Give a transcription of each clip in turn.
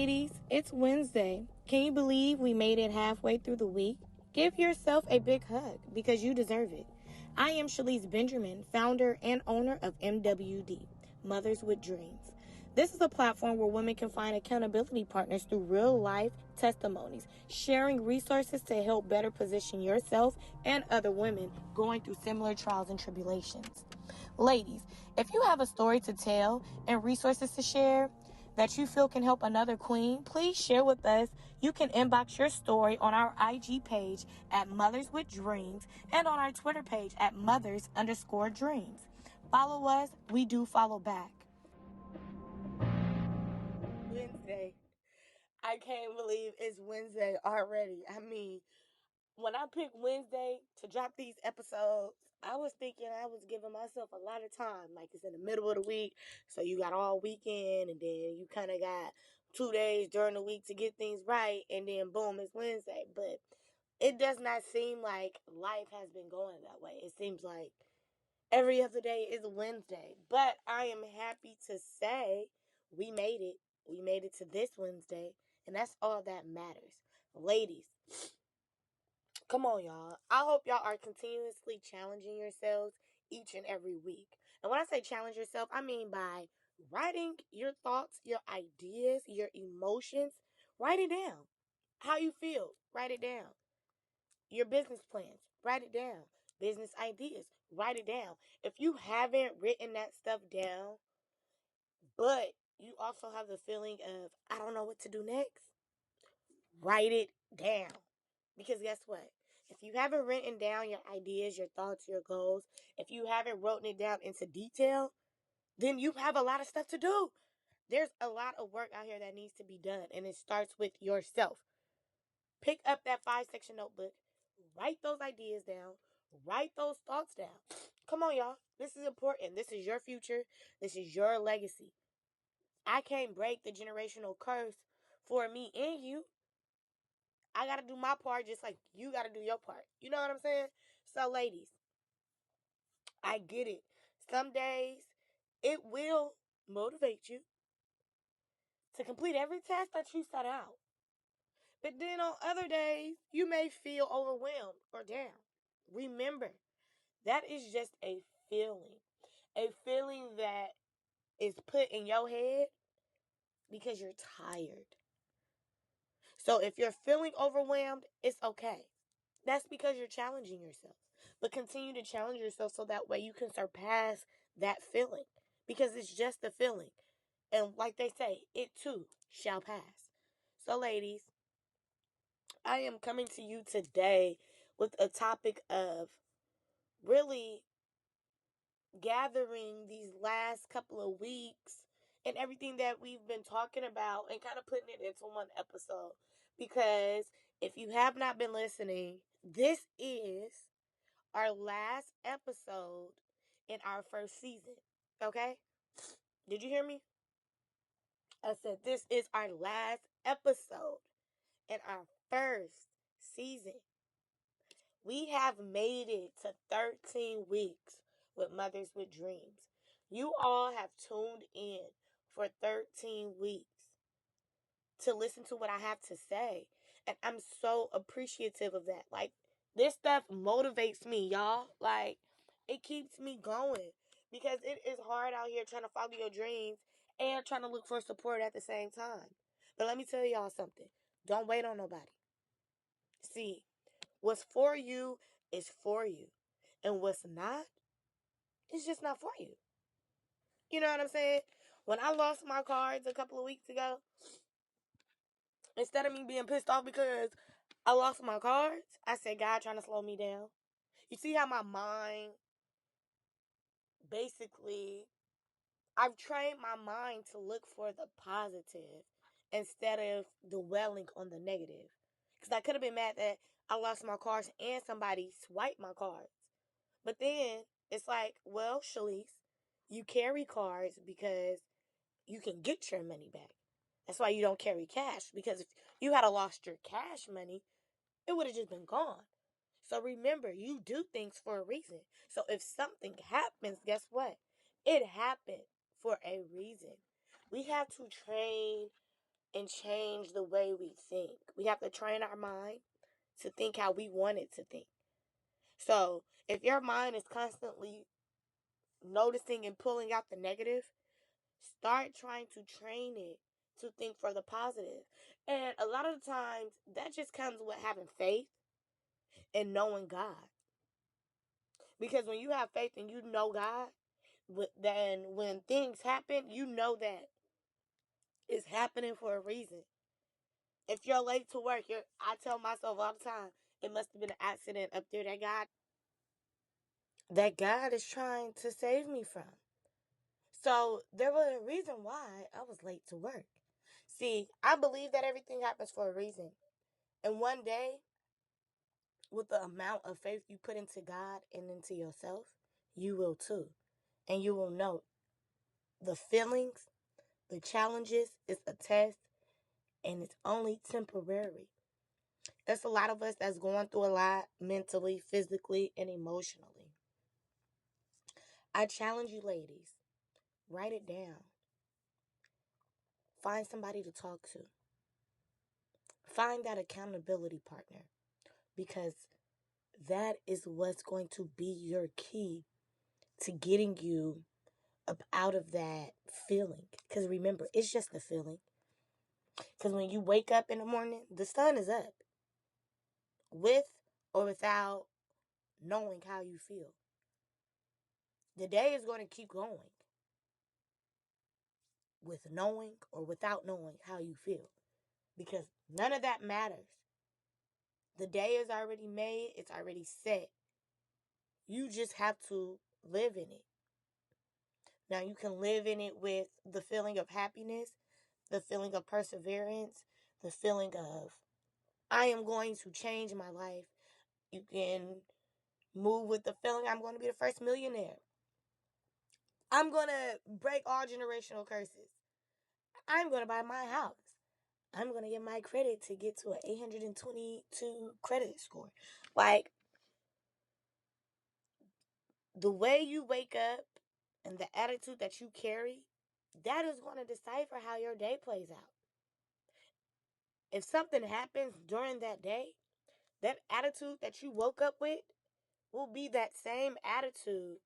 ladies, it's Wednesday. Can you believe we made it halfway through the week? Give yourself a big hug because you deserve it. I am Shalise Benjamin, founder and owner of MWD, Mothers with Dreams. This is a platform where women can find accountability partners through real life testimonies, sharing resources to help better position yourself and other women going through similar trials and tribulations. Ladies, if you have a story to tell and resources to share that you feel can help another queen, please share with us. You can inbox your story on our IG page at Mothers with Dreams and on our Twitter page at Mothers_Dreams. Follow us. We do follow back. Wednesday. I can't believe it's Wednesday already. I mean, when I picked Wednesday to drop these episodes, I was thinking I was giving myself a lot of time. Like, it's in the middle of the week, so you got all weekend, and then you kind of got 2 days during the week to get things right, and then boom, it's Wednesday. But it does not seem like life has been going that way. It seems like every other day is Wednesday. But I am happy to say we made it. We made it to this Wednesday, and that's all that matters. Ladies, come on, y'all. I hope y'all are continuously challenging yourselves each and every week. And when I say challenge yourself, I mean by writing your thoughts, your ideas, your emotions. Write it down. How you feel, write it down. Your business plans, write it down. Business ideas, write it down. If you haven't written that stuff down, but you also have the feeling of, I don't know what to do next, write it down. Because guess what? If you haven't written down your ideas, your thoughts, your goals, if you haven't written it down into detail, then you have a lot of stuff to do. There's a lot of work out here that needs to be done, and it starts with yourself. Pick up that 5-section notebook, write those ideas down, write those thoughts down. Come on, y'all. This is important. This is your future. This is your legacy. I can't break the generational curse for me and you. I got to do my part just like you got to do your part. You know what I'm saying? So, ladies, I get it. Some days it will motivate you to complete every task that you set out. But then on other days, you may feel overwhelmed or down. Remember, that is just a feeling. A feeling that is put in your head because you're tired. So if you're feeling overwhelmed, it's okay. That's because you're challenging yourself. But continue to challenge yourself so that way you can surpass that feeling. Because it's just a feeling. And like they say, it too shall pass. So, ladies, I am coming to you today with a topic of really gathering these last couple of weeks and everything that we've been talking about and kind of putting it into one episode. Because if you have not been listening, this is our last episode in our first season. Okay? Did you hear me? I said this is our last episode in our first season. We have made it to 13 weeks with Mothers with Dreams. You all have tuned in for 13 weeks to listen to what I have to say. And I'm so appreciative of that. Like, this stuff motivates me, y'all. Like, it keeps me going. Because it is hard out here trying to follow your dreams and trying to look for support at the same time. But let me tell y'all something. Don't wait on nobody. See, what's for you is for you. And what's not, it's just not for you. You know what I'm saying? When I lost my cards a couple of weeks ago, instead of me being pissed off because I lost my cards, I said, God trying to slow me down. You see how my mind, basically, I've trained my mind to look for the positive instead of dwelling on the negative. Because I could have been mad that I lost my cards and somebody swiped my cards. But then it's like, well, Shalise, you carry cards because you can get your money back. That's why you don't carry cash. Because if you had lost your cash money, it would have just been gone. So remember, you do things for a reason. So if something happens, guess what? It happened for a reason. We have to train and and change the way we think. We have to train our mind to think how we want it to think. So if your mind is constantly noticing and pulling out the negative, start trying to train it to think for the positive. And a lot of the times, that just comes with having faith and knowing God. Because when you have faith and you know God, then when things happen, you know that it's happening for a reason. If you're late to work, I tell myself all the time, it must have been an accident up there that God is trying to save me from. So there was a reason why I was late to work. See, I believe that everything happens for a reason. And one day, with the amount of faith you put into God and into yourself, you will too. And you will know the feelings, the challenges, it's a test, and it's only temporary. There's a lot of us that's going through a lot mentally, physically, and emotionally. I challenge you, ladies, write it down. Find somebody to talk to. Find that accountability partner, because that is what's going to be your key to getting you up out of that feeling. Because remember, it's just a feeling. Because when you wake up in the morning, the sun is up, with or without knowing how you feel. The day is going to keep going with knowing or without knowing how you feel, because none of that matters. The day is already made, it's already set. You just have to live in it. Now, you can live in it with the feeling of happiness, the feeling of perseverance, the feeling of, I am going to change my life. You can move with the feeling, I'm going to be the first millionaire. I'm going to break all generational curses. I'm going to buy my house. I'm going to get my credit to get to an 822 credit score. Like, the way you wake up and the attitude that you carry, that is going to decipher how your day plays out. If something happens during that day, that attitude that you woke up with will be that same attitude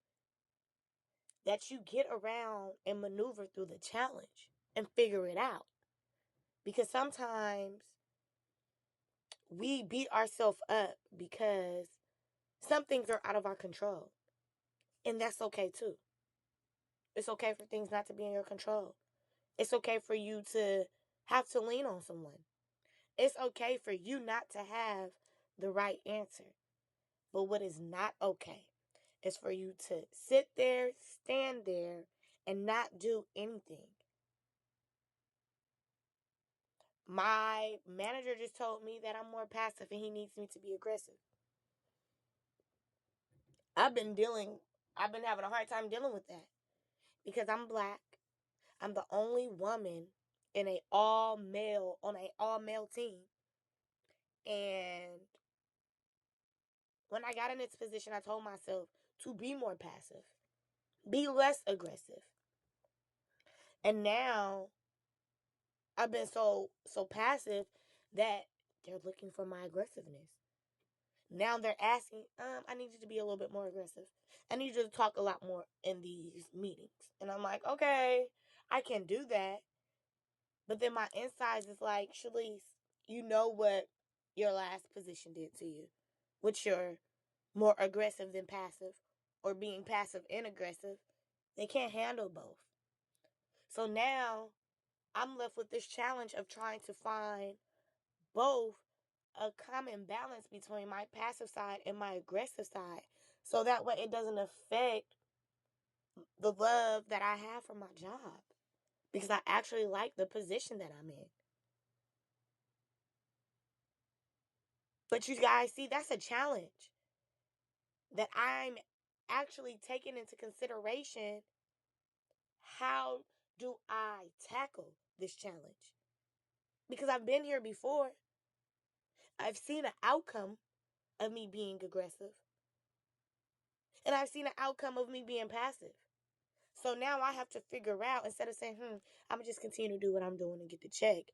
that you get around and maneuver through the challenge and figure it out. Because sometimes we beat ourselves up because some things are out of our control. And that's okay too. It's okay for things not to be in your control. It's okay for you to have to lean on someone. It's okay for you not to have the right answer. But what is not okay is for you to sit there, stand there, and not do anything. My manager just told me that I'm more passive and he needs me to be aggressive. I've been having a hard time dealing with that because I'm black. I'm the only woman in on a all male team. And when I got in this position, I told myself to be more passive, be less aggressive. And now I've been so passive that they're looking for my aggressiveness. Now they're asking, I need you to be a little bit more aggressive. I need you to talk a lot more in these meetings. And I'm like, okay, I can do that. But then my insides is like, Shalise, you know what your last position did to you, which you're more aggressive than passive, or being passive and aggressive. They can't handle both. So now I'm left with this challenge of trying to find both a common balance between my passive side and my aggressive side, so that way it doesn't affect the love that I have for my job, because I actually like the position that I'm in. But you guys see, that's a challenge that I'm actually taking into consideration. How do I tackle this challenge? Because I've been here before. I've seen an outcome of me being aggressive. And I've seen an outcome of me being passive. So now I have to figure out, instead of saying, I'm going to just continue to do what I'm doing and get the check,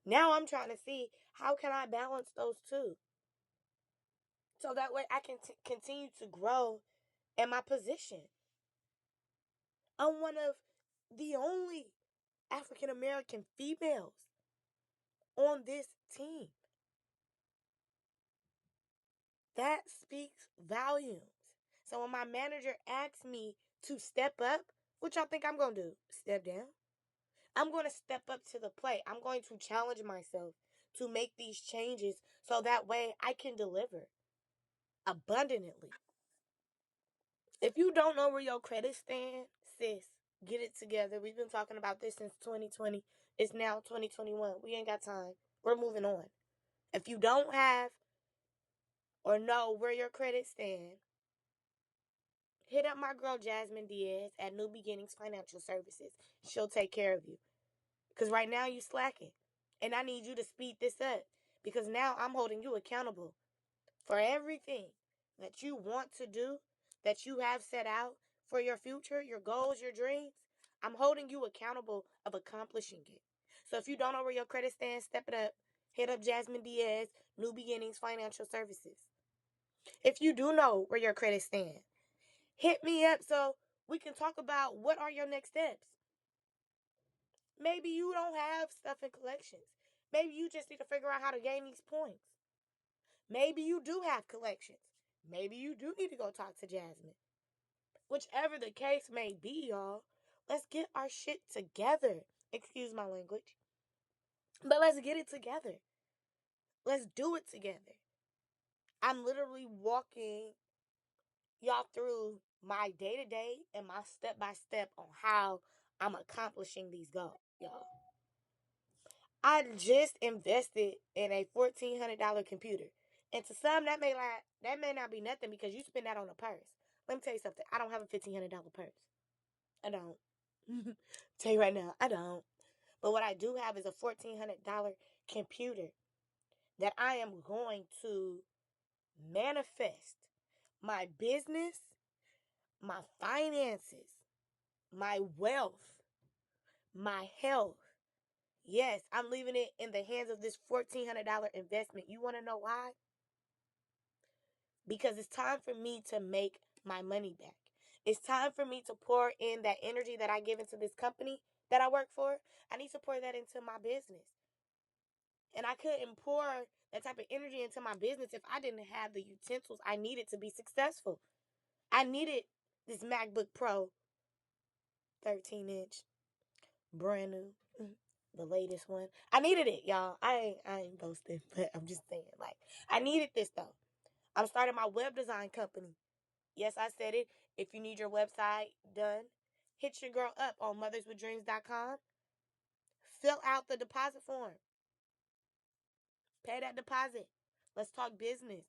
Now I'm trying to see how can I balance those two. So that way I can continue to grow in my position. I'm one of the only African American females on this team. That speaks volumes. So when my manager asks me to step up, what y'all think I'm going to do? Step down? I'm going to step up to the plate. I'm going to challenge myself to make these changes so that way I can deliver abundantly. If you don't know where your credit stands, sis, get it together. We've been talking about this since 2020. It's now 2021. We ain't got time. We're moving on. If you don't have or know where your credit stands, hit up my girl Jasmine Diaz at New Beginnings Financial Services. She'll take care of you. Because right now you slacking. And I need you to speed this up. Because now I'm holding you accountable for everything that you want to do, that you have set out for your future, your goals, your dreams. I'm holding you accountable of accomplishing it. So if you don't know where your credit stands, step it up. Hit up Jasmine Diaz, New Beginnings Financial Services. If you do know where your credit stands, hit me up so we can talk about what are your next steps. Maybe you don't have stuff in collections. Maybe you just need to figure out how to gain these points. Maybe you do have collections. Maybe you do need to go talk to Jasmine. Whichever the case may be, y'all, let's get our shit together. Excuse my language. But let's get it together. Let's do it together. I'm literally walking y'all through my day to day and my step by step on how I'm accomplishing these goals, y'all. I just invested in a $1,400 computer. And to some that may not be nothing because you spend that on a purse. Let me tell you something. I don't have a $1,500 purse. I don't. Tell you right now, I don't. But what I do have is a $1,400 computer that I am going to manifest my business, my finances, my wealth, my health. Yes, I'm leaving it in the hands of this $1,400 investment. You want to know why? Because it's time for me to make my money back. It's time for me to pour in that energy that I give into this company that I work for. I need to pour that into my business. And I couldn't pour that type of energy into my business if I didn't have the utensils I needed to be successful. I needed this MacBook Pro 13-inch, brand new, the latest one. I needed it, y'all. I ain't boasting, but I'm just saying, like, I needed this though. I'm starting my web design company. Yes, I said it. If you need your website done, hit your girl up on motherswithdreams.com. Fill out the deposit form. Pay that deposit. Let's talk business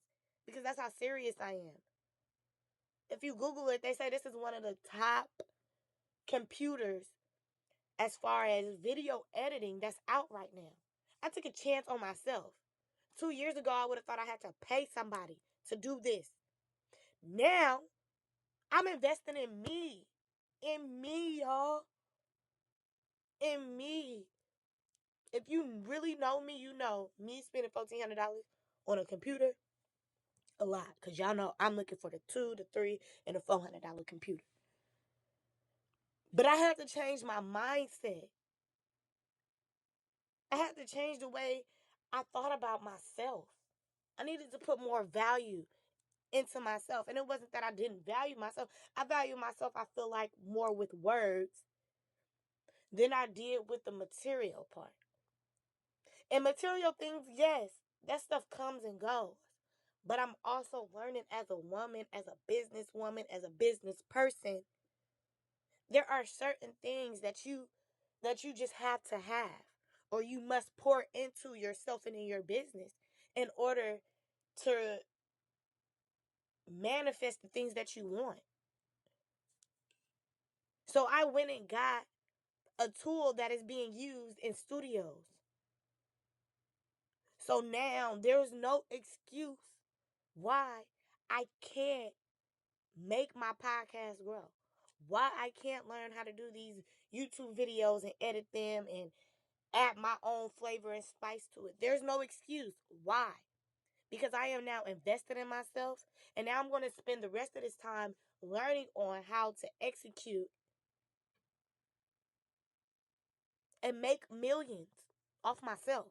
because that's how serious I am. If you Google it, they say this is one of the top computers as far as video editing that's out right now. I took a chance on myself. 2 years ago, I would have thought I had to pay somebody to do this. Now, I'm investing in me. In me, y'all. In me. If you really know me, you know me spending $1,400 on a computer, a lot. Because y'all know I'm looking for the 2, the 3, and the $400 computer. But I had to change my mindset. I had to change the way I thought about myself. I needed to put more value into myself. And it wasn't that I didn't value myself. I value myself, I feel like, more with words than I did with the material part. And material things, yes, that stuff comes and goes. But I'm also learning as a woman, as a businesswoman, as a business person. There are certain things that you just have to have, or you must pour into yourself and in your business in order to manifest the things that you want. So I went and got a tool that is being used in studios. So now there's no excuse why I can't make my podcast grow. Why I can't learn how to do these YouTube videos and edit them and add my own flavor and spice to it. There's no excuse. Why? Because I am now invested in myself, and now I'm going to spend the rest of this time learning on how to execute and make millions off myself.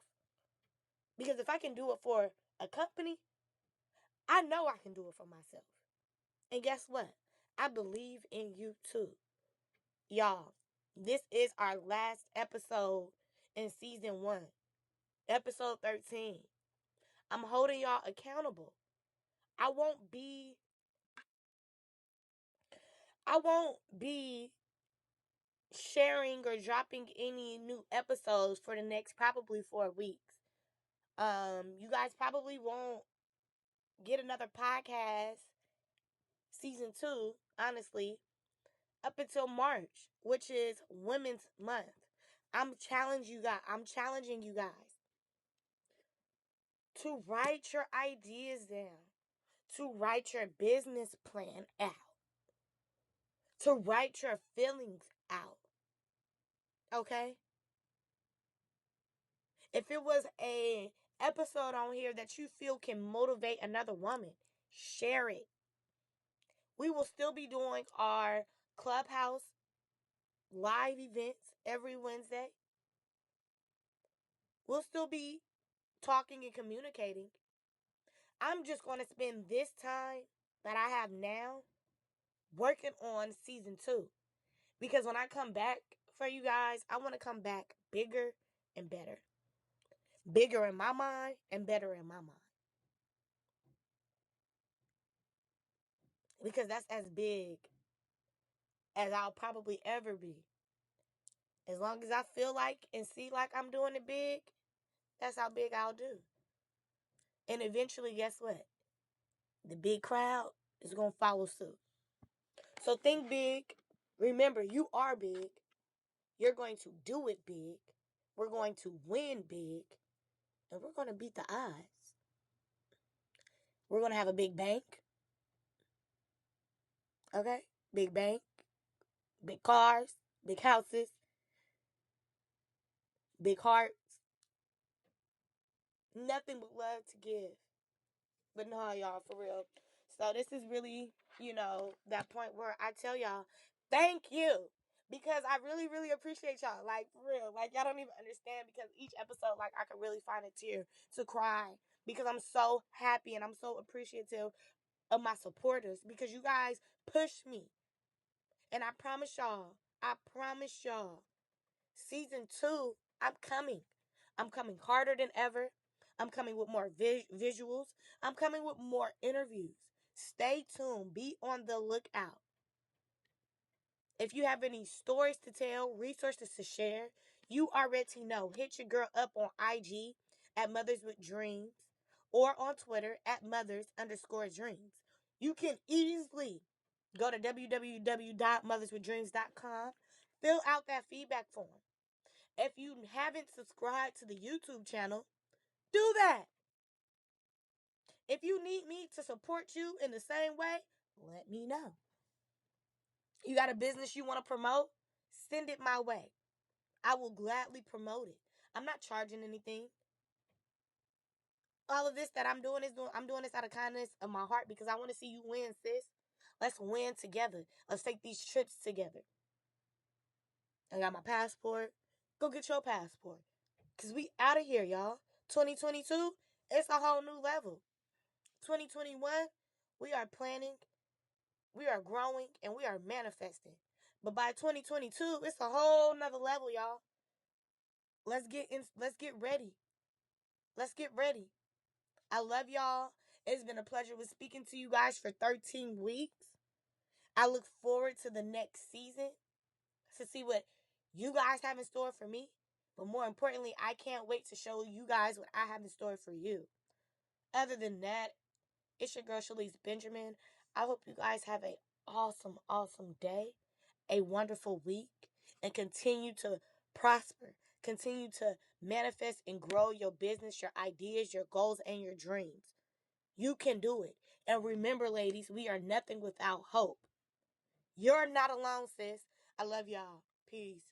Because if I can do it for a company, I know I can do it for myself. And guess what? I believe in you too. Y'all, this is our last episode in season 1, episode 13. I'm holding y'all accountable. I won't be I won't be sharing or dropping any new episodes for the next probably 4 weeks. You guys probably won't get another podcast season 2, honestly, up until March, which is Women's Month. I'm challenging you guys to write your ideas down, to write your business plan out, to write your feelings out. Okay? If it was a episode on here that you feel can motivate another woman, share it. We will still be doing our Clubhouse live events every Wednesday. We'll still be talking and communicating. I'm just going to spend this time that I have now working on season 2. Because when I come back for you guys, I want to come back bigger and better. Bigger in my mind and better in my mind. Because that's as big as I'll probably ever be. As long as I feel like and see like I'm doing it big, that's how big I'll do. And eventually, guess what? The big crowd is going to follow suit. So think big. Remember, you are big. You're going to do it big. We're going to win big. And we're going to beat the odds. We're going to have a big bank. Okay? Big bank. Big cars. Big houses. Big hearts. Nothing but love to give. But no, y'all, for real. So this is really, that point where I tell y'all, thank you. Because I really, really appreciate y'all. Like, for real. Like, y'all don't even understand, because each episode, like, I could really find a tear to cry. Because I'm so happy and I'm so appreciative of my supporters. Because you guys push me. And I promise y'all, season 2, I'm coming. I'm coming harder than ever. I'm coming with more visuals. I'm coming with more interviews. Stay tuned. Be on the lookout. If you have any stories to tell, resources to share, you already know. Hit your girl up on IG at Mothers with Dreams or on Twitter at mothers_dreams. You can easily go to www.motherswithdreams.com. Fill out that feedback form. If you haven't subscribed to the YouTube channel, do that. If you need me to support you in the same way, let me know. You got a business you want to promote? Send it my way. I will gladly promote it. I'm not charging anything. All of this that I'm doing this out of kindness of my heart, because I want to see you win, sis. Let's win together. Let's take these trips together. I got my passport. Go get your passport. Because we out of here, y'all. 2022, it's a whole new level. 2021, we are planning, we are growing, and we are manifesting. But by 2022, it's a whole nother level, y'all. Let's get ready. Let's get ready. I love y'all. It's been a pleasure with speaking to you guys for 13 weeks. I look forward to the next season to see what you guys have in store for me. But more importantly, I can't wait to show you guys what I have in store for you. Other than that, it's your girl, Shalise Benjamin. I hope you guys have an awesome, awesome day, a wonderful week, and continue to prosper. Continue to manifest and grow your business, your ideas, your goals, and your dreams. You can do it. And remember, ladies, we are nothing without hope. You're not alone, sis. I love y'all. Peace.